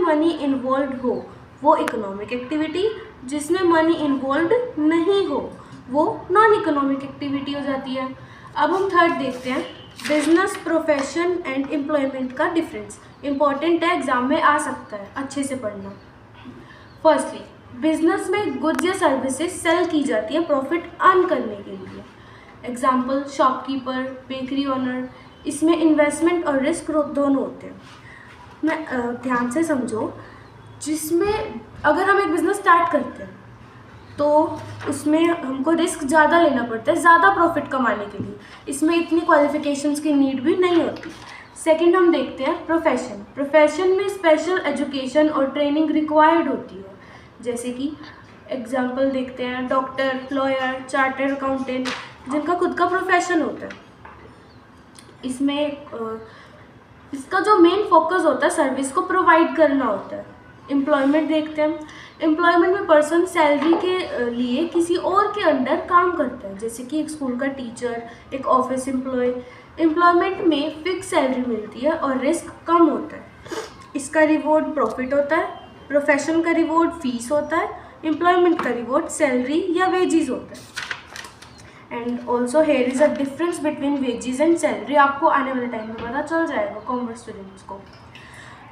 Money involve हो वो economic activity, जिसमें मनी इन्वॉल्व नहीं हो वो नॉन इकोनॉमिक एक्टिविटी हो जाती है। अब हम थर्ड देखते हैं, बिजनेस, प्रोफेशन एंड एम्प्लॉयमेंट का डिफरेंस। इंपॉर्टेंट है, एग्जाम में आ सकता है, अच्छे से पढ़ना। फर्स्टली, बिजनेस में गुड्स या सर्विसेज सेल की जाती है प्रॉफिट अर्न करने के लिए। Example, shopkeeper, bakery owner. इसमें इन्वेस्टमेंट और रिस्क दोनों होते हैं। मैं ध्यान से समझो, जिसमें अगर हम एक बिज़नेस स्टार्ट करते हैं तो उसमें हमको रिस्क ज़्यादा लेना पड़ता है ज़्यादा प्रॉफिट कमाने के लिए। इसमें इतनी क्वालिफिकेशंस की नीड भी नहीं होती। सेकंड हम देखते हैं प्रोफेशन। प्रोफेशन में स्पेशल एजुकेशन और ट्रेनिंग रिक्वायर्ड होती है। जैसे कि एग्जांपल देखते हैं, डॉक्टर, लॉयर, चार्टर्ड अकाउंटेंट, जिनका खुद का प्रोफेशन होता है। इसमें इसका जो मेन फोकस होता है सर्विस को प्रोवाइड करना होता है। एम्प्लॉयमेंट देखते हैं। एम्प्लॉयमेंट में पर्सन सैलरी के लिए किसी और के अंडर काम करता है, जैसे कि एक स्कूल का टीचर, एक ऑफिस एम्प्लॉय। एम्प्लॉयमेंट में फिक्स सैलरी मिलती है और रिस्क कम होता है। इसका रिवॉर्ड प्रॉफिट होता है। प्रोफेशन का रिवॉर्ड फीस होता है। एम्प्लॉयमेंट का रिवॉर्ड सैलरी या वेजेस होता है। And also here is a difference between wages and salary. आपको आने वाले टाइम में पता चल जाएगा कॉमर्स स्टूडेंट्स को।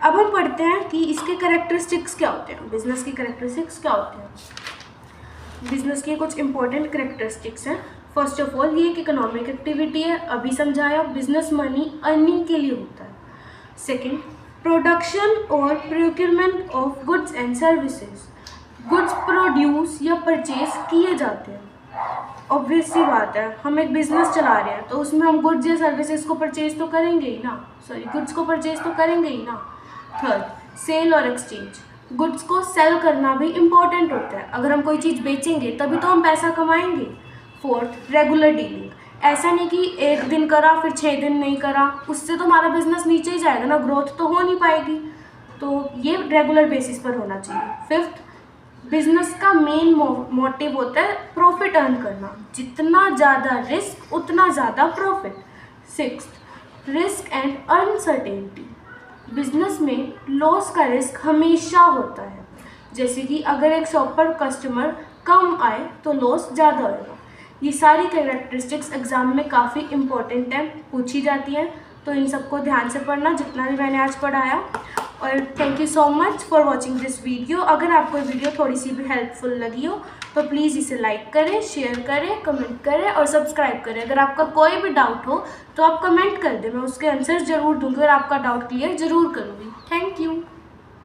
अब हम पढ़ते हैं कि इसके कैरेक्टरिस्टिक्स क्या होते हैं, बिजनेस की कैरेक्टरिस्टिक्स क्या होते हैं। बिजनेस की कुछ इंपॉर्टेंट कैरेक्टरिस्टिक्स हैं। फर्स्ट ऑफ ऑल, ये एक इकोनॉमिक एक्टिविटी है, अभी समझाया। बिजनेस मनी अर्निंग के लिए होता है। सेकंड, प्रोडक्शन और procurement of goods and services. Goods produce या परचेज किए जाते हैं। ऑब्वियस सी बात है, हम एक बिजनेस चला रहे हैं तो उसमें हम गुड्स या सर्विसेज को परचेज तो करेंगे ही ना, गुड्स को परचेज तो करेंगे ही ना। थर्ड, सेल और एक्सचेंज। गुड्स को सेल करना भी इम्पॉर्टेंट होता है। अगर हम कोई चीज़ बेचेंगे तभी तो हम पैसा कमाएंगे। Fourth, regular dealing. ऐसा नहीं कि एक दिन करा फिर 6 दिन नहीं करा, उससे तो हमारा बिजनेस नीचे ही जाएगा ना, ग्रोथ तो हो नहीं पाएगी। तो ये रेगुलर बेसिस पर होना चाहिए। फिफ्थ, बिजनेस का मेन मोटिव होता है प्रॉफिट अर्न करना। जितना ज़्यादा रिस्क उतना ज़्यादा profit. Sixth, risk and uncertainty. Business में लॉस का रिस्क हमेशा होता है। जैसे कि अगर एक शॉप पर कस्टमर कम आए तो लॉस ज़्यादा होगा। ये सारी कैरेक्टरिस्टिक्स एग्जाम में काफ़ी इम्पोर्टेंट हैं, पूछी जाती हैं, तो इन सबको ध्यान से पढ़ना जितना भी मैंने आज पढ़ाया। और thank you so much for watching this video. अगर आपको वीडियो थोड़ी सी भी हेल्पफुल लगी हो तो प्लीज़ इसे लाइक करें, शेयर करें, कमेंट करें और सब्सक्राइब करें। अगर आपका कोई भी डाउट हो तो आप कमेंट कर दें, मैं उसके आंसर ज़रूर दूँगी और आपका डाउट क्लियर ज़रूर करूँगी। Thank you.